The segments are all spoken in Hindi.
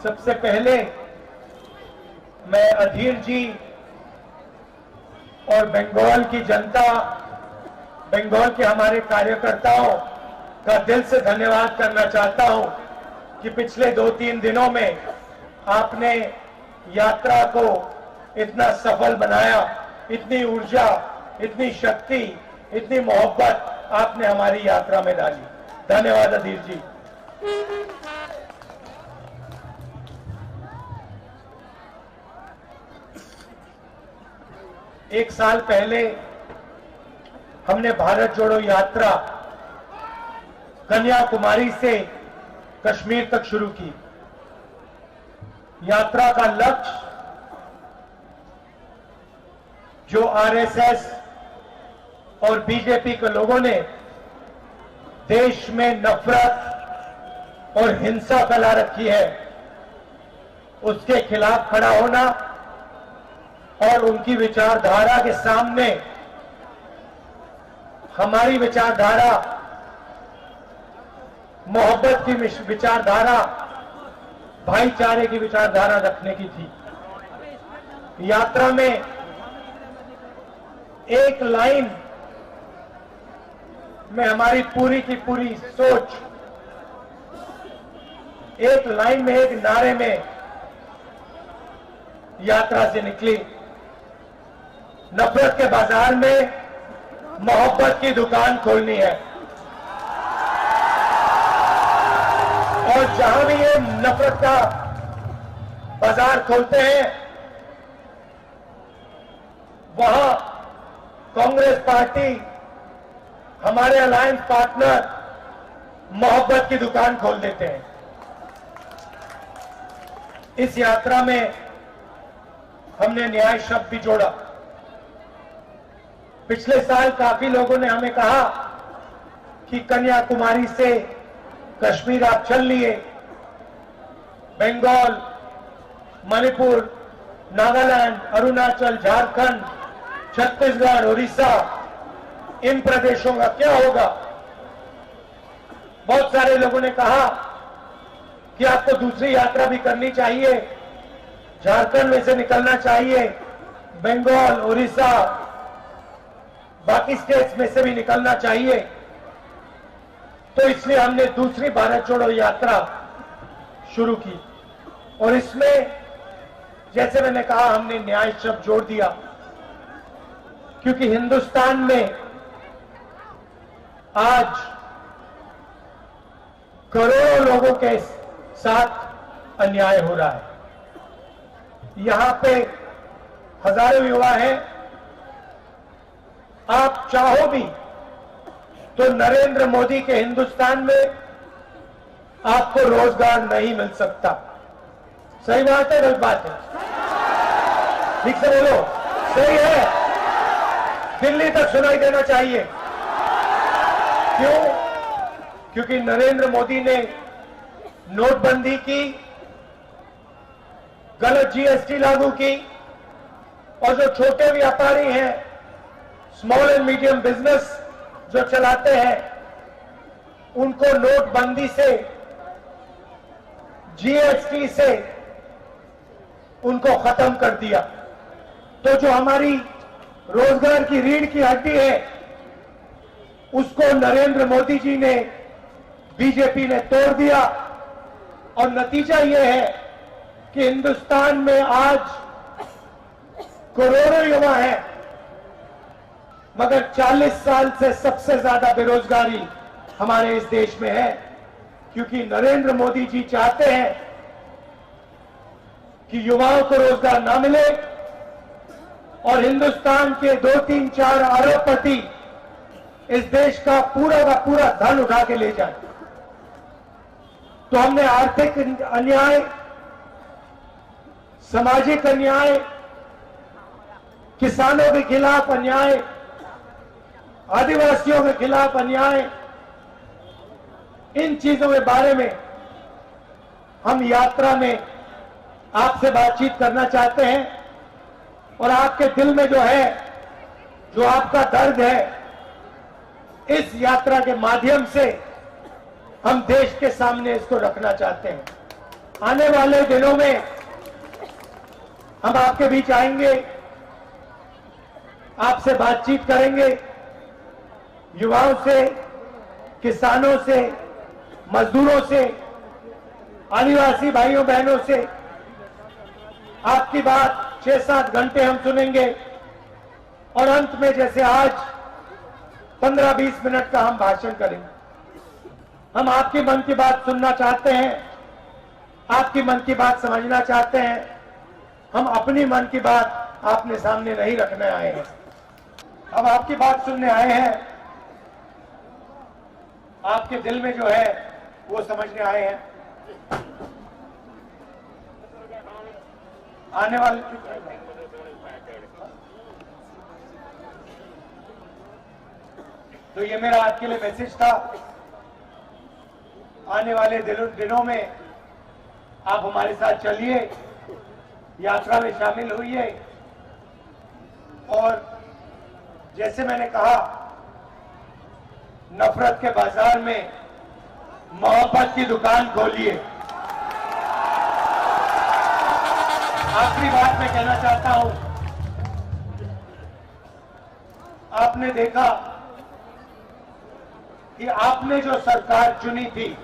सबसे पहले मैं अधीर जी और बंगाल की जनता, बंगाल के हमारे कार्यकर्ताओं का दिल से धन्यवाद करना चाहता हूं कि पिछले 2-3 दिनों में आपने यात्रा को इतना सफल बनाया, इतनी ऊर्जा, इतनी शक्ति, इतनी मोहब्बत आपने हमारी यात्रा में डाली। धन्यवाद अधीर जी। एक साल पहले हमने भारत जोड़ो यात्रा कन्याकुमारी से कश्मीर तक शुरू की। यात्रा का लक्ष्य जो आरएसएस और बीजेपी के लोगों ने देश में नफरत और हिंसा फैला रखी है, उसके खिलाफ खड़ा होना और उनकी विचारधारा के सामने हमारी विचारधारा, मोहब्बत की विचारधारा, भाईचारे की विचारधारा रखने की थी। यात्रा में एक लाइन में हमारी पूरी की पूरी सोच, एक लाइन में, एक नारे में यात्रा से निकली। नफरत के बाजार में मोहब्बत की दुकान खोलनी है और जहां भी ये नफरत का बाजार खोलते हैं वहां कांग्रेस पार्टी, हमारे अलायंस पार्टनर मोहब्बत की दुकान खोल देते हैं। इस यात्रा में हमने न्याय शब्द भी जोड़ा। पिछले साल काफी लोगों ने हमें कहा कि कन्याकुमारी से कश्मीर आप चल लिए, बंगाल, मणिपुर, नागालैंड, अरुणाचल, झारखंड, छत्तीसगढ़, उड़ीसा, इन प्रदेशों का क्या होगा? बहुत सारे लोगों ने कहा कि आपको दूसरी यात्रा भी करनी चाहिए, झारखंड में से निकलना चाहिए, बंगाल, उड़ीसा, बाकी स्टेट्स में से भी निकलना चाहिए। तो इसलिए हमने दूसरी भारत जोड़ो यात्रा शुरू की और इसमें, जैसे मैंने कहा, हमने न्याय शब्द जोड़ दिया, क्योंकि हिंदुस्तान में आज करोड़ों लोगों के साथ अन्याय हो रहा है। यहां पे हजारों युवा हैं। आप चाहो भी तो नरेंद्र मोदी के हिंदुस्तान में आपको रोजगार नहीं मिल सकता। सही बात है, गलत बात है? ठीक से बोलो, सही है? दिल्ली तक सुनाई देना चाहिए। क्यों? क्योंकि नरेंद्र मोदी ने नोटबंदी की, गलत जीएसटी लागू की और जो छोटे व्यापारी हैं, स्मॉल एंड मीडियम बिजनेस जो चलाते हैं, उनको नोटबंदी से, जीएसटी से उनको खत्म कर दिया। तो जो हमारी रोजगार की रीढ़ की हड्डी है, उसको नरेंद्र मोदी जी ने, बीजेपी ने तोड़ दिया और नतीजा यह है कि हिंदुस्तान में आज करोड़ों युवा हैं, मगर 40 साल से सबसे ज्यादा बेरोजगारी हमारे इस देश में है, क्योंकि नरेंद्र मोदी जी चाहते हैं कि युवाओं को रोजगार ना मिले और हिंदुस्तान के 2-3-4 अरबपति इस देश का पूरा धन उठा के ले जाए। तो हमने आर्थिक अन्याय, सामाजिक अन्याय, किसानों के खिलाफ अन्याय, आदिवासियों के खिलाफ अन्याय, इन चीजों के बारे में हम यात्रा में आपसे बातचीत करना चाहते हैं और आपके दिल में जो है, जो आपका दर्द है, इस यात्रा के माध्यम से हम देश के सामने इसको रखना चाहते हैं। आने वाले दिनों में हम आपके बीच आएंगे, आपसे बातचीत करेंगे, युवाओं से, किसानों से, मजदूरों से, आदिवासी भाइयों बहनों से आपकी बात 6-7 घंटे हम सुनेंगे और अंत में जैसे आज 15-20 मिनट का हम भाषण करेंगे। हम आपकी मन की बात सुनना चाहते हैं, आपकी मन की बात समझना चाहते हैं। हम अपनी मन की बात आपने सामने नहीं रखने आए हैं, हम आपकी बात सुनने आए हैं, आपके दिल में जो है वो समझने आए हैं। आने वाले तो ये मेरा आपके लिए मैसेज था। आने वाले दिनों में आप हमारे साथ चलिए, यात्रा में शामिल होइए और जैसे मैंने कहा, नफरत के बाजार में मोहब्बत की दुकान खोलिए। आखिरी बात मैं कहना चाहता हूं, आपने देखा कि आपने जो सरकार चुनी थी,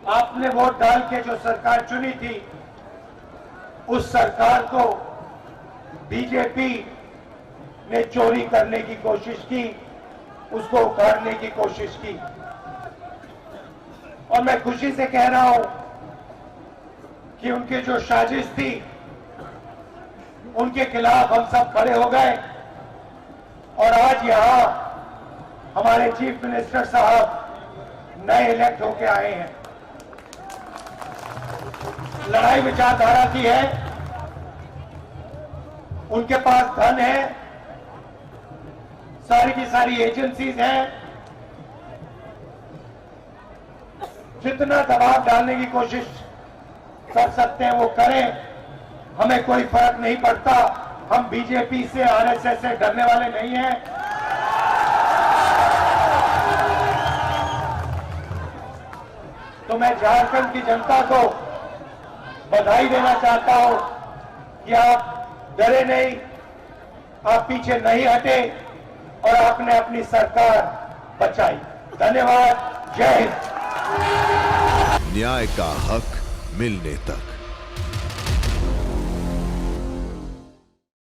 आपने वोट डाल के जो सरकार चुनी थी, उस सरकार को बीजेपी ने चोरी करने की कोशिश की, उसको उखाड़ने की कोशिश की। और मैं खुशी से कह रहा हूं कि उनकी जो साजिश थी, उनके खिलाफ हम सब खड़े हो गए और आज यहां हमारे चीफ मिनिस्टर साहब नए इलेक्ट होके आए हैं। लड़ाई विचारधारा की है, उनके पास धन है, सारी की सारी एजेंसीज हैं, जितना दबाव डालने की कोशिश कर सकते हैं वो करें, हमें कोई फर्क नहीं पड़ता। हम बीजेपी से, आरएसएस से डरने वाले नहीं हैं। तो मैं झारखंड की जनता को बधाई देना चाहता हूं कि आप डरे नहीं, आप पीछे नहीं हटे और आपने अपनी सरकार बचाई। धन्यवाद। जय हिंद। न्याय का हक मिलने तक।